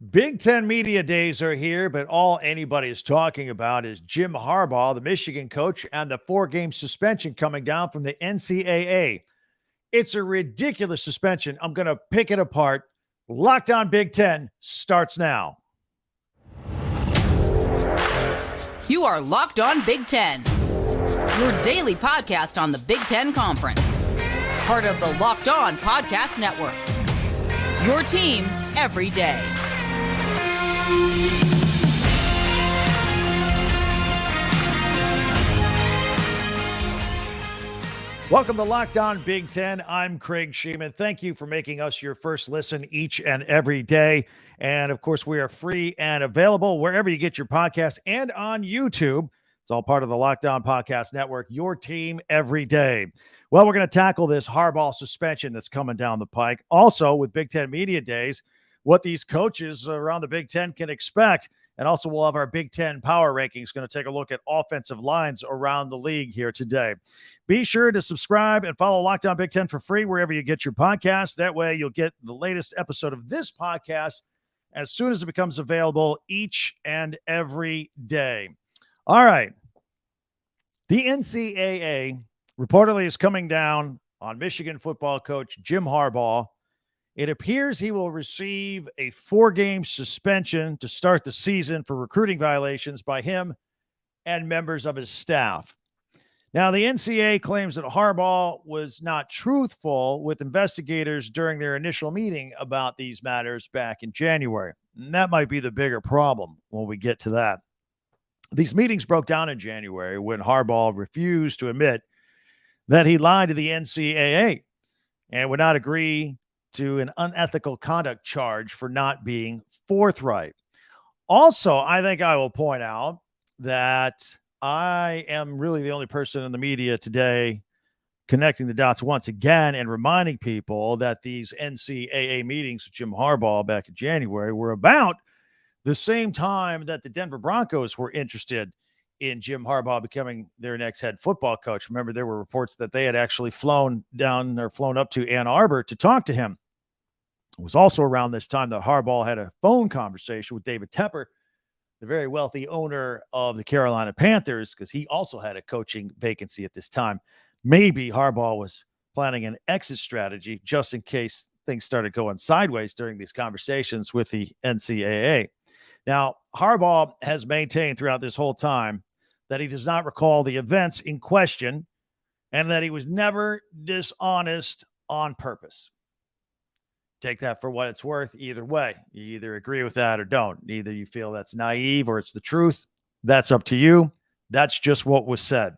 Big Ten media days are here, but all anybody is talking about is Jim Harbaugh, the Michigan coach, and the 4-game suspension coming down from the NCAA. It's a ridiculous suspension. I'm going to pick it apart. Locked on Big Ten starts now. You are Locked on Big Ten, your daily podcast on the Big Ten Conference. Part of the Locked On Podcast Network. Your team every day. Welcome to Locked On Big Ten. I'm Craig Sheeman. Thank you for making us your first listen each and every day. And of course, we are free and available wherever you get your podcasts and on YouTube. It's all part of the Locked On Podcast Network, your team every day. Well, we're going to tackle this Harbaugh suspension that's coming down the pike. Also, with Big Ten Media Days, what these coaches around the Big Ten can expect. And also, we'll have our Big Ten power rankings. Going to take a look at offensive lines around the league here today. Be sure to subscribe and follow Locked On Big Ten for free wherever you get your podcasts. That way, you'll get the latest episode of this podcast as soon as it becomes available each and every day. All right. The NCAA reportedly is coming down on Michigan football coach Jim Harbaugh. It appears he will receive a 4-game suspension to start the season for recruiting violations by him and members of his staff. Now, the NCAA claims that Harbaugh was not truthful with investigators during their initial meeting about these matters back in January. And that might be the bigger problem when we get to that. These meetings broke down in January when Harbaugh refused to admit that he lied to the NCAA and would not agree to an unethical conduct charge for not being forthright. Also, I think I will point out that I am really the only person in the media today connecting the dots once again and reminding people that these NCAA meetings with Jim Harbaugh back in January were about the same time that the Denver Broncos were interested in Jim Harbaugh becoming their next head football coach. Remember, there were reports that they had actually flown up to Ann Arbor to talk to him. It was also around this time that Harbaugh had a phone conversation with David Tepper, the very wealthy owner of the Carolina Panthers, because he also had a coaching vacancy at this time. Maybe Harbaugh was planning an exit strategy just in case things started going sideways during these conversations with the NCAA. Now, Harbaugh has maintained throughout this whole time that he does not recall the events in question and that he was never dishonest on purpose. Take that for what it's worth. Either way, you either agree with that or don't. Either you feel that's naive or it's the truth. That's up to you. That's just what was said.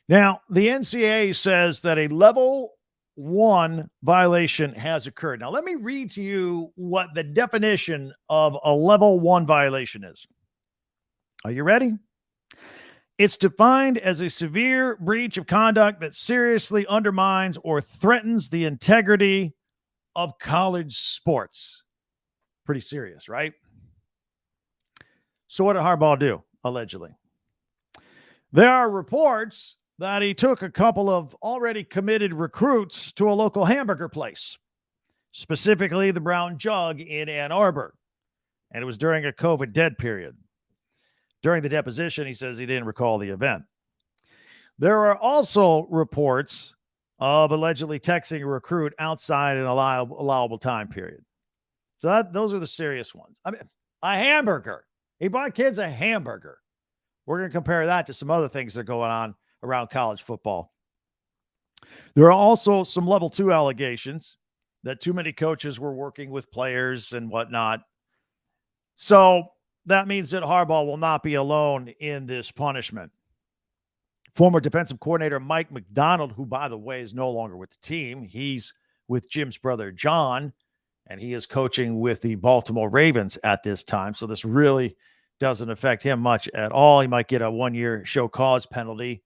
Now, the NCAA says that a level 1 violation has occurred. Now, let me read to you what the definition of a level 1 violation is. Are you ready? It's defined as a severe breach of conduct that seriously undermines or threatens the integrity of college sports. Pretty serious, right? So what did Harbaugh do, allegedly? There are reports that he took a couple of already committed recruits to a local hamburger place, specifically the Brown Jug in Ann Arbor, and it was during a COVID dead period. During the deposition, he says he didn't recall the event. There are also reports of allegedly texting a recruit outside an allowable time period. So those are the serious ones. I mean, a hamburger. He bought kids a hamburger. We're going to compare that to some other things that are going on around college football. There are also some level 2 allegations that too many coaches were working with players and whatnot. So that means that Harbaugh will not be alone in this punishment. Former defensive coordinator Mike McDonald, who, by the way, is no longer with the team. He's with Jim's brother, John, and he is coaching with the Baltimore Ravens at this time. So this really doesn't affect him much at all. He might get a 1-year show cause penalty,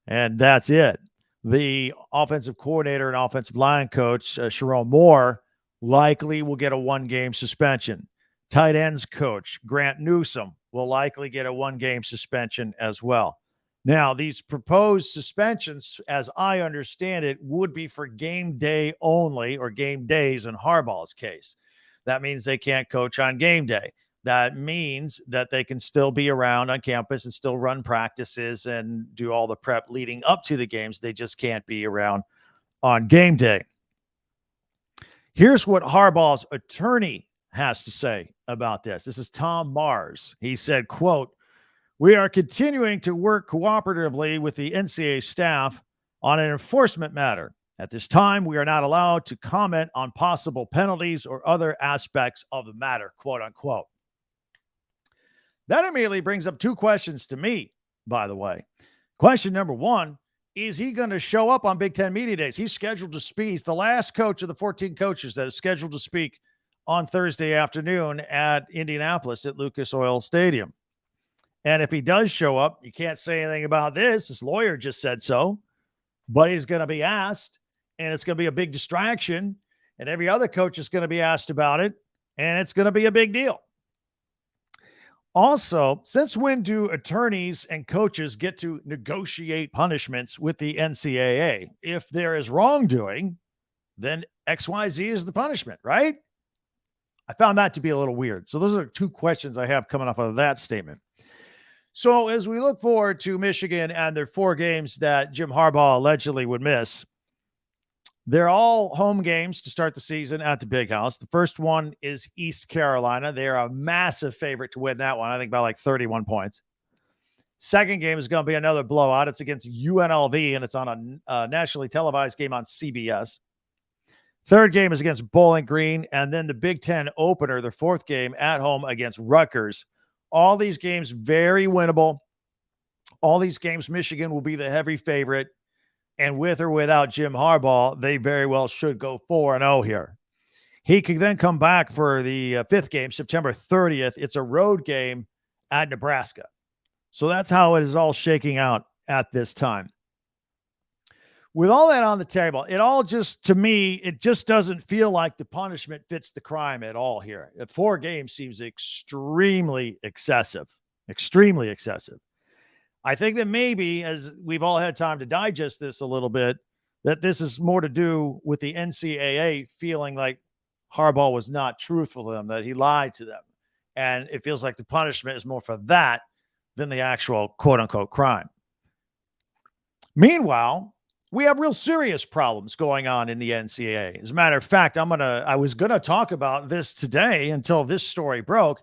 and that's it. The offensive coordinator and offensive line coach, Sharon Moore, likely will get a 1-game suspension. Tight ends coach Grant Newsome will likely get a 1-game suspension as well. Now, these proposed suspensions, as I understand it, would be for game day only, or game days in Harbaugh's case. That means they can't coach on game day. That means that they can still be around on campus and still run practices and do all the prep leading up to the games. They just can't be around on game day. Here's what Harbaugh's attorney has to say about this. This is Tom Mars. He said, quote, "We are continuing to work cooperatively with the NCAA staff on an enforcement matter. At this time, we are not allowed to comment on possible penalties or other aspects of the matter," quote unquote. That immediately brings up two questions to me, by the way. Question number one, is he going to show up on Big Ten Media Days? He's scheduled to speak. He's the last coach of the 14 coaches that is scheduled to speak on Thursday afternoon at Indianapolis at Lucas Oil Stadium. And if he does show up, you can't say anything about this. His lawyer just said so, but he's going to be asked, and it's going to be a big distraction, and every other coach is going to be asked about it, and it's going to be a big deal. Also, since when do attorneys and coaches get to negotiate punishments with the NCAA? If there is wrongdoing, then XYZ is the punishment, right? I found that to be a little weird. So those are two questions I have coming off of that statement. So as we look forward to Michigan and their 4 games that Jim Harbaugh allegedly would miss, they're all home games to start the season at the Big House. The first one is East Carolina. They're a massive favorite to win that one, I think by like 31 points. Second game is going to be another blowout. It's against UNLV, and it's on a nationally televised game on CBS. Third game is against Bowling Green, and then the Big Ten opener, the fourth game at home against Rutgers. All these games very winnable. All these games, Michigan will be the heavy favorite. And with or without Jim Harbaugh, they very well should go 4-0 here. He could then come back for the fifth game, September 30th. It's a road game at Nebraska. So that's how it is all shaking out at this time. With all that on the table, it all just, to me, it just doesn't feel like the punishment fits the crime at all here. 4 games seems extremely excessive. Extremely excessive. I think that maybe, as we've all had time to digest this a little bit, that this is more to do with the NCAA feeling like Harbaugh was not truthful to them, that he lied to them. And it feels like the punishment is more for that than the actual quote-unquote crime. Meanwhile, we have real serious problems going on in the NCAA. As a matter of fact, I was gonna talk about this today until this story broke,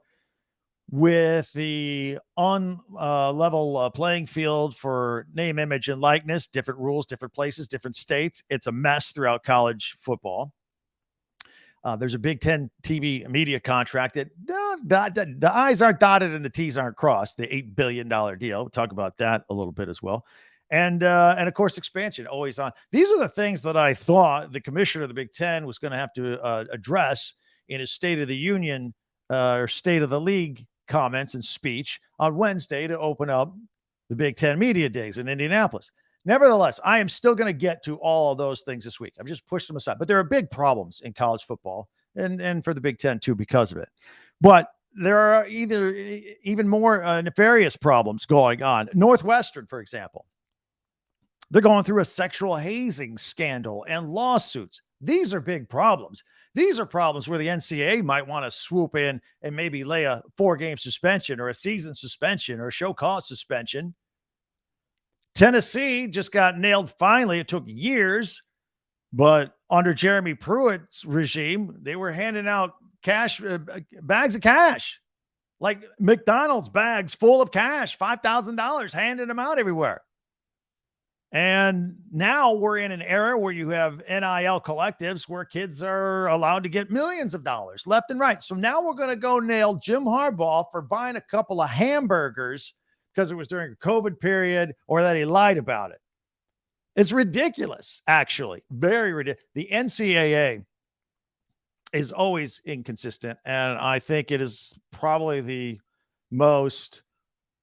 with the level playing field for name, image, and likeness, different rules, different places, different states. It's a mess throughout college football. There's a Big Ten TV media contract that the I's aren't dotted and the T's aren't crossed, the $8 billion deal. We'll talk about that a little bit as well. And of course, expansion always on. These are the things that I thought the commissioner of the Big Ten was going to have to address in his State of the Union or State of the League comments and speech on Wednesday to open up the Big Ten Media Days in Indianapolis. Nevertheless, I am still going to get to all of those things this week. I've just pushed them aside, but there are big problems in college football and for the Big Ten too because of it. But there are even more nefarious problems going on. Northwestern, for example, they're going through a sexual hazing scandal and lawsuits. These are big problems. These are problems where the NCAA might want to swoop in and maybe lay a 4-game suspension or a season suspension or a show cause suspension. Tennessee just got nailed finally. It took years, but under Jeremy Pruitt's regime, they were handing out cash, bags of cash, like McDonald's bags full of cash, $5,000, handing them out everywhere. And now we're in an era where you have NIL collectives where kids are allowed to get millions of dollars left and right. So now we're going to go nail Jim Harbaugh for buying a couple of hamburgers because it was during a COVID period or that he lied about it. It's ridiculous, actually. Very ridiculous. The NCAA is always inconsistent, and I think it is probably the most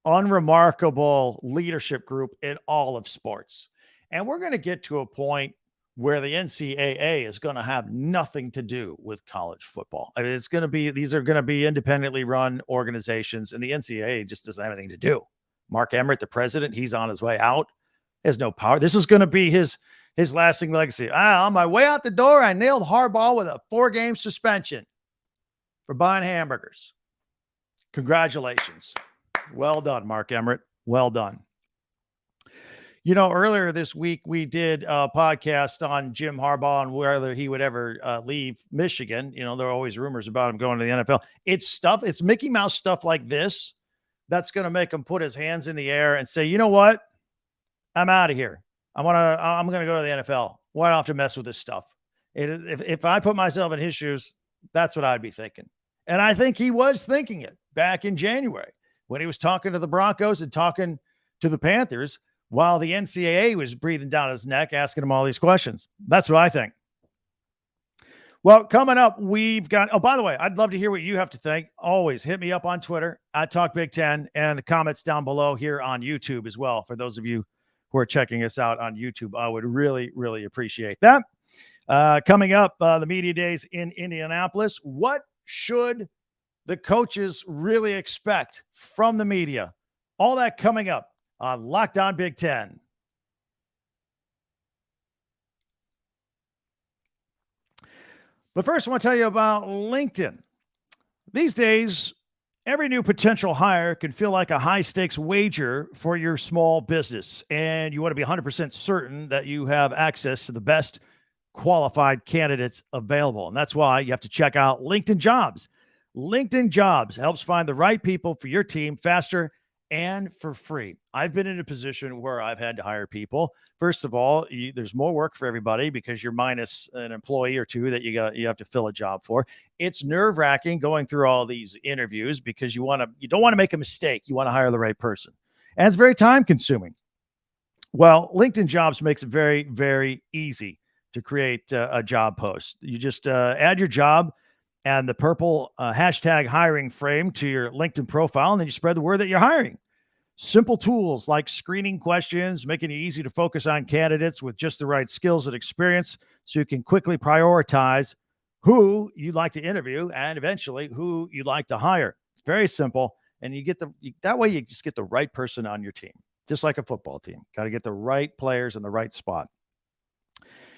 unremarkable leadership group in all of sports. And we're going to get to a point where the NCAA is going to have nothing to do with college football. I mean, these are going to be independently run organizations, and the NCAA just doesn't have anything to do. Mark Emmert, the president, he's on his way out. He has no power. This is going to be his lasting legacy. On my way out the door, I nailed Harbaugh with a 4-game suspension. for buying hamburgers. Congratulations. Well done, Mark Emmert. Well done. You know, earlier this week, we did a podcast on Jim Harbaugh and whether he would ever leave Michigan. You know, there are always rumors about him going to the NFL. It's Mickey Mouse stuff like this that's going to make him put his hands in the air and say, you know what? I'm out of here. I'm going to go to the NFL. Why do I have to mess with this stuff? If I put myself in his shoes, that's what I'd be thinking. And I think he was thinking it back in January when he was talking to the Broncos and talking to the Panthers while the NCAA was breathing down his neck, asking him all these questions. That's what I think. Well, coming up, we've got, oh, by the way, I'd love to hear what you have to think. Always hit me up on Twitter at Talk Big Ten and the comments down below here on YouTube as well. For those of you who are checking us out on YouTube, I would really, really appreciate that. Coming up, the media days in Indianapolis. What should the coaches really expect from the media? All that coming up on Locked On Big Ten. But first, I want to tell you about LinkedIn. These days, every new potential hire can feel like a high-stakes wager for your small business, and you want to be 100% certain that you have access to the best qualified candidates available. And that's why you have to check out LinkedIn Jobs. LinkedIn Jobs helps find the right people for your team faster and for free. I've been in a position where I've had to hire people. First of all, there's more work for everybody because you're minus an employee or two that you have to fill a job for. It's nerve-wracking going through all these interviews because you don't want to make a mistake. You want to hire the right person. And it's very time-consuming. Well, LinkedIn Jobs makes it very, very easy to create a job post. You just add your job and the purple hashtag hiring frame to your LinkedIn profile, and then you spread the word that you're hiring. Simple tools like screening questions, making it easy to focus on candidates with just the right skills and experience so you can quickly prioritize who you'd like to interview and eventually who you'd like to hire. It's very simple, and that way you just get the right person on your team, just like a football team. Got to get the right players in the right spot.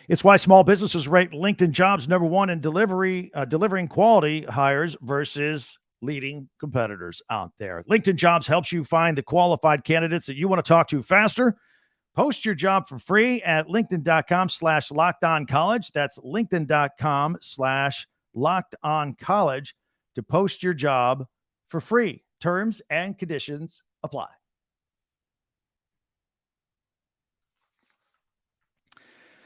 It's why small businesses rate LinkedIn Jobs number one in delivering quality hires versus leading competitors out there. LinkedIn Jobs helps you find the qualified candidates that you want to talk to faster. Post your job for free at linkedin.com/lockedoncollege. That's linkedin.com/lockedoncollege to post your job for free. Terms and conditions apply.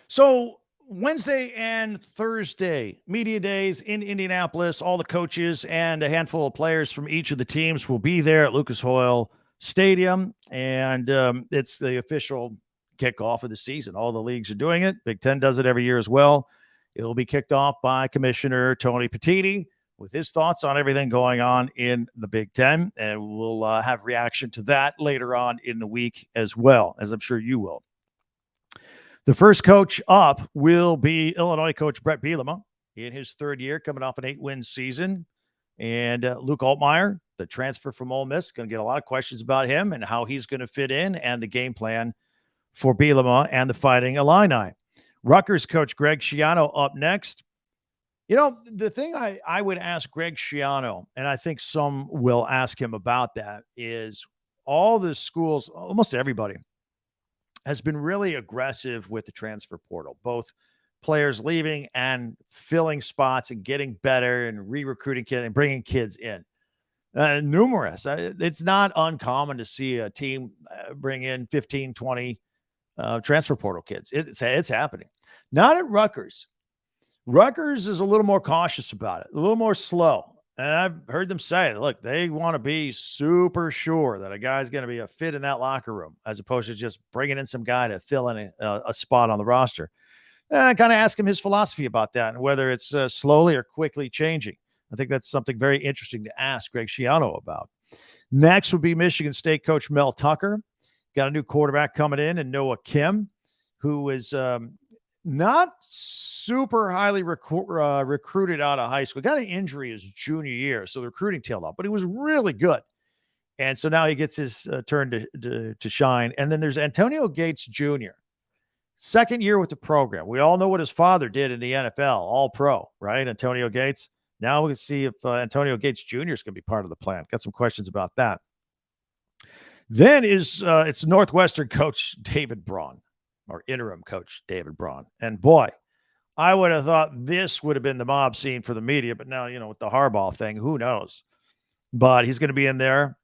So Wednesday and Thursday, media days in Indianapolis. All the coaches and a handful of players from each of the teams will be there at Lucas Oil Stadium, and it's the official kickoff of the season. All the leagues are doing it. Big Ten does it every year as well. It will be kicked off by Commissioner Tony Petitti with his thoughts on everything going on in the Big Ten, and we'll have reaction to that later on in the week as well, as I'm sure you will. The first coach up will be Illinois coach Brett Bielema in his third year, coming off an 8-win season. And Luke Altmaier, the transfer from Ole Miss, going to get a lot of questions about him and how he's going to fit in and the game plan for Bielema and the Fighting Illini. Rutgers coach Greg Schiano up next. You know, the thing I would ask Greg Schiano, and I think some will ask him about that, is all the schools, almost everybody, has been really aggressive with the transfer portal, both players leaving and filling spots and getting better and re-recruiting kids and bringing kids in. Numerous. It's not uncommon to see a team bring in 15, 20 transfer portal kids. It's happening. Not at Rutgers. Rutgers is a little more cautious about it, a little more slow. And I've heard them say, look, they want to be super sure that a guy's going to be a fit in that locker room as opposed to just bringing in some guy to fill in a spot on the roster. And I kind of ask him his philosophy about that and whether it's slowly or quickly changing. I think that's something very interesting to ask Greg Schiano about. Next would be Michigan State coach Mel Tucker. Got a new quarterback coming in, and Noah Kim, who is not super highly recruited out of high school. Got an injury his junior year, so the recruiting tailed off, but he was really good. And so now he gets his turn to shine. And then there's Antonio Gates Jr., second year with the program. We all know what his father did in the NFL, all pro, right? Antonio Gates, Now we can see if Antonio Gates Jr. is going to be part of the plan. Got some questions about that. Then it's Northwestern coach David Braun, or interim coach David Braun. And boy, I would have thought this would have been the mob scene for the media, but now, with the Harbaugh thing, who knows? But he's going to be in there.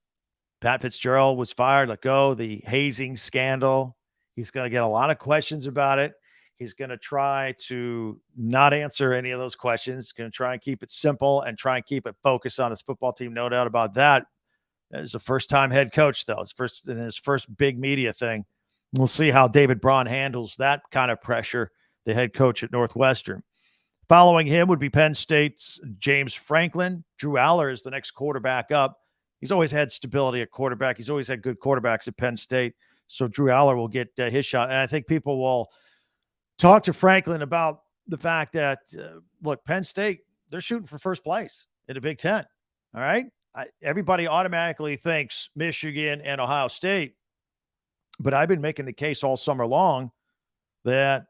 Pat Fitzgerald was fired, let go, the hazing scandal. He's going to get a lot of questions about it. He's going to try to not answer any of those questions. He's going to try and keep it simple and try and keep it focused on his football team. No doubt about that. He's a first-time head coach, though. It's his first big media thing. We'll see how David Braun handles that kind of pressure, the head coach at Northwestern. Following him would be Penn State's James Franklin. Drew Aller is the next quarterback up. He's always had stability at quarterback. He's always had good quarterbacks at Penn State. So Drew Aller will get his shot. And I think people will talk to Franklin about the fact that, look, Penn State, they're shooting for first place in the Big Ten. All right? Everybody automatically thinks Michigan and Ohio State. But I've been making the case all summer long that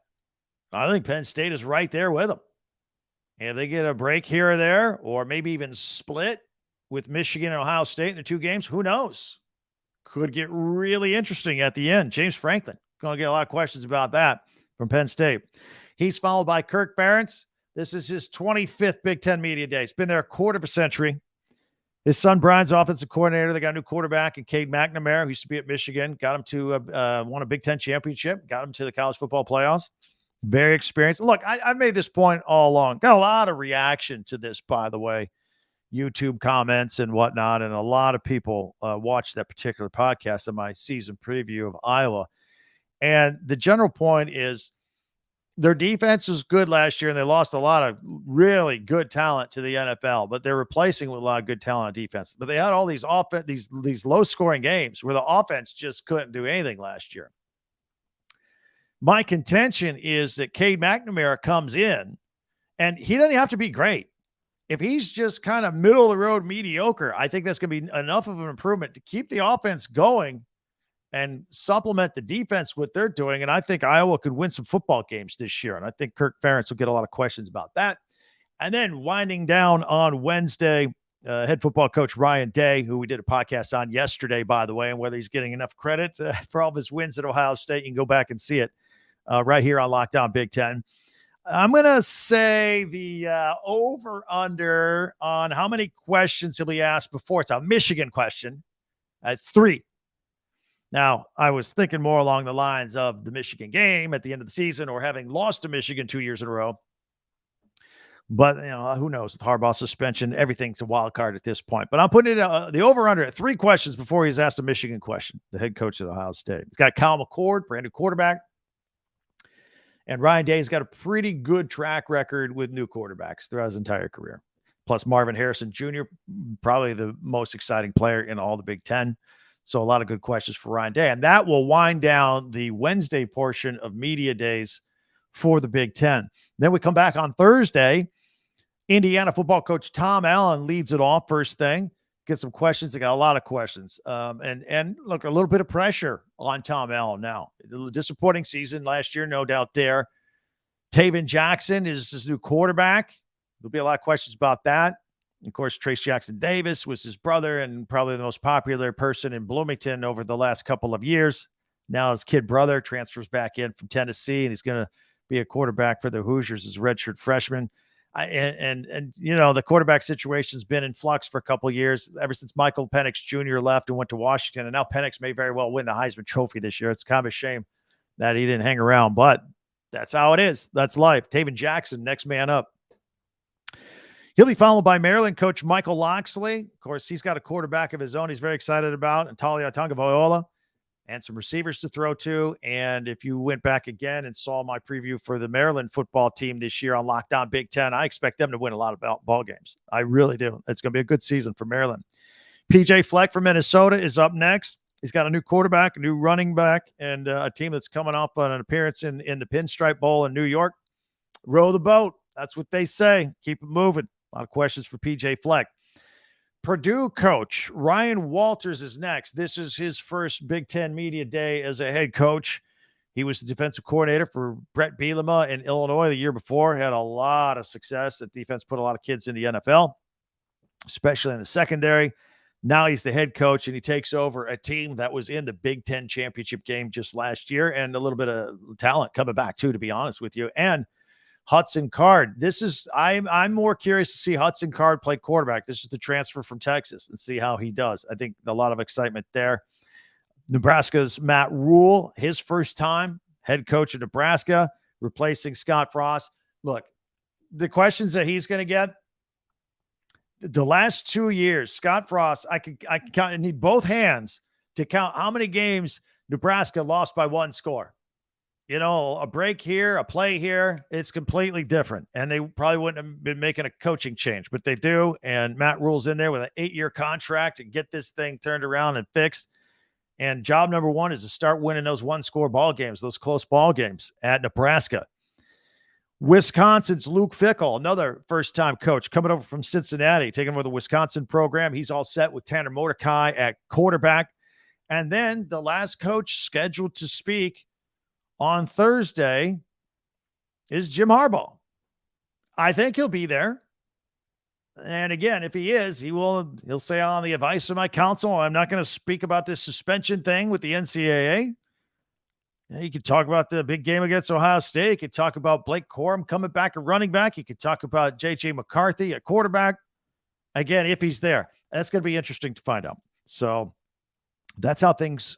I think Penn State is right there with them. And they get a break here or there, or maybe even split with Michigan and Ohio State in the two games, who knows? Could get really interesting at the end. James Franklin, going to get a lot of questions about that from Penn State. He's followed by Kirk Ferentz. This is his 25th Big Ten Media Day. He's been there a quarter of a century. His son, Brian's offensive coordinator. They got a new quarterback in Cade McNamara, who used to be at Michigan. Got him to won a Big Ten championship. Got him to the college football playoffs. Very experienced. Look, I've made this point all along. Got a lot of reaction to this, by the way. YouTube comments and whatnot. And a lot of people watched that particular podcast of my season preview of Iowa. And the general point is their defense was good last year, and they lost a lot of really good talent to the NFL, but they're replacing with a lot of good talent on defense. But they had all these these low-scoring games where the offense just couldn't do anything last year. My contention is that Cade McNamara comes in, and he doesn't have to be great. If he's just kind of middle-of-the-road mediocre, I think that's going to be enough of an improvement to keep the offense going and supplement the defense what they're doing. And I think Iowa could win some football games this year. And I think Kirk Ferentz will get a lot of questions about that. And then winding down on Wednesday, head football coach Ryan Day, who we did a podcast on yesterday, by the way, and whether he's getting enough credit for all of his wins at Ohio State. You can go back and see it right here on Locked On Big Ten. I'm going to say the over-under on how many questions he'll be asked before. It's a Michigan question at 3. Now, I was thinking more along the lines of the Michigan game at the end of the season or having lost to Michigan 2 years in a row. But, who knows? With Harbaugh suspension, everything's a wild card at this point. But I'm putting it the over-under at 3 questions before he's asked a Michigan question, the head coach of Ohio State. He's got Kyle McCord, brand new quarterback. And Ryan Day's got a pretty good track record with new quarterbacks throughout his entire career. Plus Marvin Harrison Jr., probably the most exciting player in all the Big Ten. So a lot of good questions for Ryan Day. And that will wind down the Wednesday portion of media days for the Big Ten. Then we come back on Thursday. Indiana football coach Tom Allen leads it off first thing. Get some questions. They got a lot of questions. And look, a little bit of pressure on Tom Allen now. A disappointing season last year, no doubt there. Taven Jackson is his new quarterback. There'll be a lot of questions about that. Of course, Trace Jackson Davis was his brother and probably the most popular person in Bloomington over the last couple of years. Now his kid brother transfers back in from Tennessee, and he's going to be a quarterback for the Hoosiers as a redshirt freshman. The quarterback situation has been in flux for a couple of years, ever since Michael Penix Jr. left and went to Washington. And now Penix may very well win the Heisman Trophy this year. It's kind of a shame that he didn't hang around, but that's how it is. That's life. Taven Jackson, next man up. He'll be followed by Maryland coach Michael Locksley. Of course, he's got a quarterback of his own he's very excited about, and Talia Tagovailoa, and some receivers to throw to. And if you went back again and saw my preview for the Maryland football team this year on Locked On Big Ten, I expect them to win a lot of ball games. I really do. It's going to be a good season for Maryland. PJ Fleck from Minnesota is up next. He's got a new quarterback, a new running back, and a team that's coming up on an appearance in the Pinstripe Bowl in New York. Row the boat. That's what they say. Keep it moving. A lot of questions for PJ Fleck. Purdue coach Ryan Walters is next. This is his first Big Ten media day as a head coach. He was the defensive coordinator for Brett Bielema in Illinois the year before. Had a lot of success. That defense put a lot of kids in the NFL, especially in the secondary. Now he's the head coach, and he takes over a team that was in the Big Ten championship game just last year, and a little bit of talent coming back too, to be honest with you. And Hudson Card. I'm more curious to see Hudson Card play quarterback. This is the transfer from Texas, and see how he does. I think a lot of excitement there. Nebraska's Matt Rule, his first time head coach of Nebraska, replacing Scott Frost. Look, the questions that he's going to get, the last 2 years, Scott Frost, I can count, I need both hands to count how many games Nebraska lost by one score. You know, a break here, a play here, it's completely different. And they probably wouldn't have been making a coaching change, but they do. And Matt Rule's in there with an 8-year contract to get this thing turned around and fixed. And job number one is to start winning those one-score ball games, those close ball games at Nebraska. Wisconsin's Luke Fickell, another first-time coach coming over from Cincinnati, taking over the Wisconsin program. He's all set with Tanner Mordecai at quarterback. And then the last coach scheduled to speak on Thursday is Jim Harbaugh. I think he'll be there. And again, if he is, he'll say, on the advice of my counsel, I'm not going to speak about this suspension thing with the NCAA. He could talk about the big game against Ohio State. He could talk about Blake Corum coming back at running back. He could talk about J.J. McCarthy at quarterback. Again, if he's there, that's going to be interesting to find out. So that's how things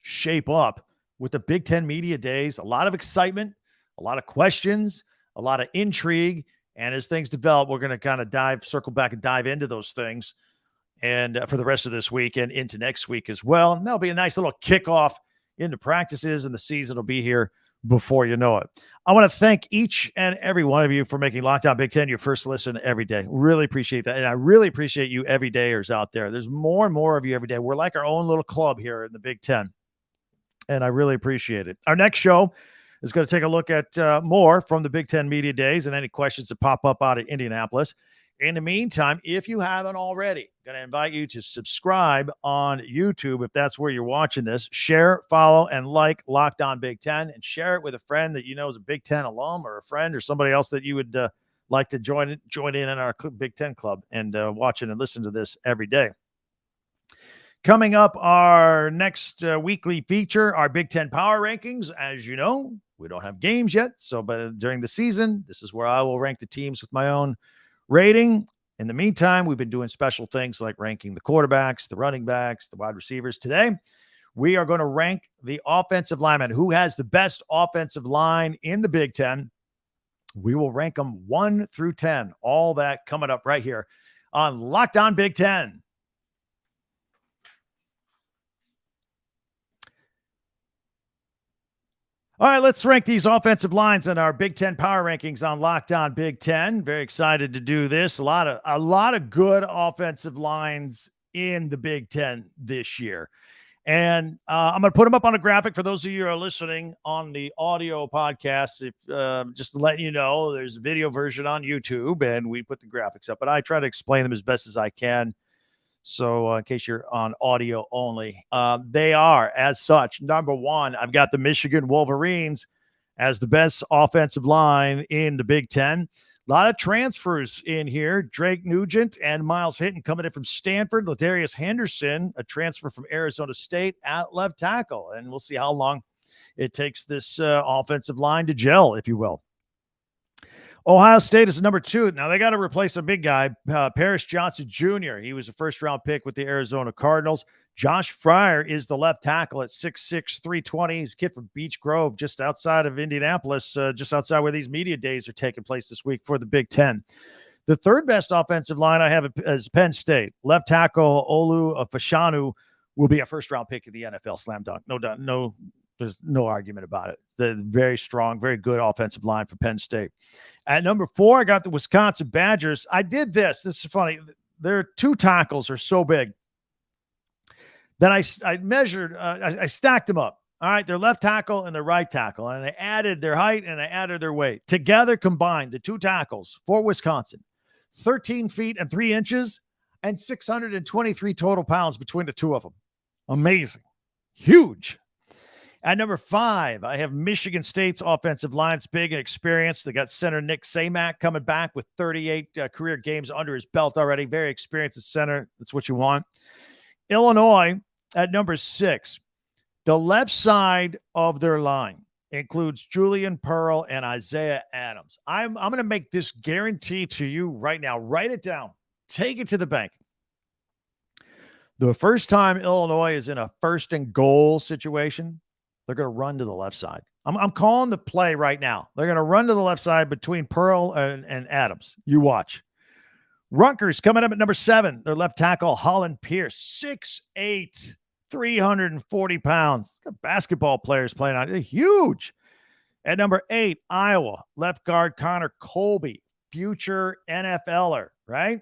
shape up with the Big Ten Media Days. A lot of excitement, a lot of questions, a lot of intrigue. And as things develop, we're going to kind of circle back and dive into those things. And for the rest of this week and into next week as well. And that'll be a nice little kickoff into practices, and the season will be here before you know it. I want to thank each and every one of you for making Locked On Big Ten your first listen every day. Really appreciate that. And I really appreciate you everydayers out there. There's more and more of you every day. We're like our own little club here in the Big Ten. And I really appreciate it. Our next show is going to take a look at more from the Big Ten Media Days and any questions that pop up out of Indianapolis. In the meantime, if you haven't already, I'm going to invite you to subscribe on YouTube if that's where you're watching this. Share, follow, and like Locked On Big Ten, and share it with a friend that you know is a Big Ten alum, or a friend or somebody else that you would like to join in our Big Ten club and watch it and listen to this every day. Coming up, our next weekly feature, our Big Ten Power Rankings. As you know, we don't have games yet, but during the season, this is where I will rank the teams with my own rating. In the meantime, we've been doing special things like ranking the quarterbacks, the running backs, the wide receivers. Today, we are going to rank the offensive linemen. Who has the best offensive line in the Big Ten? We will rank them 1 through 10. All that coming up right here on Locked On Big Ten. All right, let's rank these offensive lines in our Big Ten Power Rankings on Locked On Big Ten. Very excited to do this. A lot of good offensive lines in the Big Ten this year. And I'm going to put them up on a graphic for those of you who are listening on the audio podcast. If just to let you know, there's a video version on YouTube, and we put the graphics up. But I try to explain them as best as I can. So in case you're on audio only, they are as such. Number 1, I've got the Michigan Wolverines as the best offensive line in the Big Ten. A lot of transfers in here. Drake Nugent and Miles Hinton coming in from Stanford. Ladarius Henderson, a transfer from Arizona State at left tackle. And we'll see how long it takes this offensive line to gel, if you will. Ohio State is number 2. Now, they got to replace a big guy, Paris Johnson Jr. He was a first-round pick with the Arizona Cardinals. Josh Fryer is the left tackle at 6'6", 320. He's a kid from Beech Grove, just outside of Indianapolis, just outside where these media days are taking place this week for the Big Ten. The third best offensive line I have is Penn State. Left tackle Olu Fashanu will be a first-round pick in the NFL. Slam dunk. No doubt. No, there's no argument about it. The very strong, very good offensive line for Penn State. At number 4, I got the Wisconsin Badgers. I did this. This is funny. Their 2 tackles are so big that I measured, I stacked them up. All right, their left tackle and their right tackle. And I added their height and I added their weight. Together combined, the 2 tackles for Wisconsin, 13 feet and 3 inches and 623 total pounds between the 2 of them. Amazing. Huge. At number 5, I have Michigan State's offensive line's big and experienced. They got center Nick Samak coming back with 38 career games under his belt already. Very experienced at center. That's what you want. Illinois at number 6. The left side of their line includes Julian Pearl and Isaiah Adams. I'm going to make this guarantee to you right now. Write it down. Take it to the bank. The first time Illinois is in a first and goal situation, they're going to run to the left side. I'm calling the play right now. They're going to run to the left side between Pearl and Adams. You watch. Rutgers coming up at number 7. Their left tackle, Holland Pierce, 6'8", 340 pounds. Got basketball players playing on it. They're huge. At number 8, Iowa, left guard Connor Colby, future NFLer, right?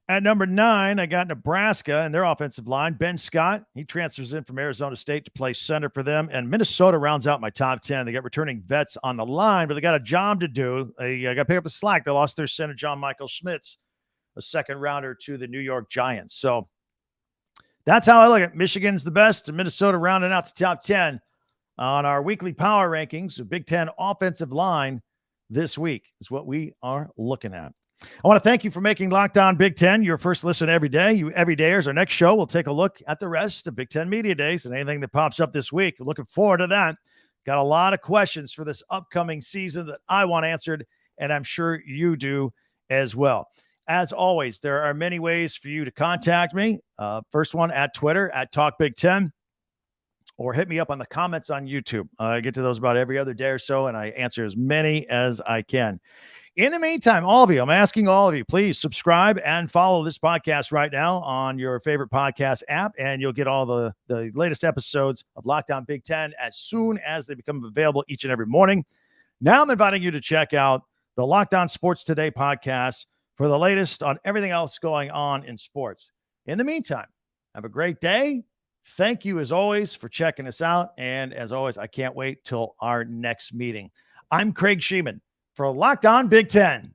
At number 9, I got Nebraska and their offensive line. Ben Scott, he transfers in from Arizona State to play center for them. And Minnesota rounds out my top 10. They got returning vets on the line, but they got a job to do. They got to pick up the slack. They lost their center, John Michael Schmitz, a second rounder to the New York Giants. So that's how I look at it. Michigan's the best, and Minnesota rounding out the top 10 on our weekly power rankings. The Big Ten offensive line this week is what we are looking at. I want to thank you for making Locked On Big Ten your first listen every day. You everydayers, our next show, we'll take a look at the rest of Big Ten Media Days and anything that pops up this week. Looking forward to that. Got a lot of questions for this upcoming season that I want answered, and I'm sure you do as well. As always, there are many ways for you to contact me. First one at Twitter, at Talk Big Ten, or hit me up on the comments on YouTube. I get to those about every other day or so, and I answer as many as I can. In the meantime, all of you, I'm asking all of you, please subscribe and follow this podcast right now on your favorite podcast app, and you'll get all the latest episodes of Locked On Big Ten as soon as they become available each and every morning. Now I'm inviting you to check out the Locked On Sports Today podcast for the latest on everything else going on in sports. In the meantime, have a great day. Thank you, as always, for checking us out. And as always, I can't wait till our next meeting. I'm Craig Sheeman for Locked On Big Ten.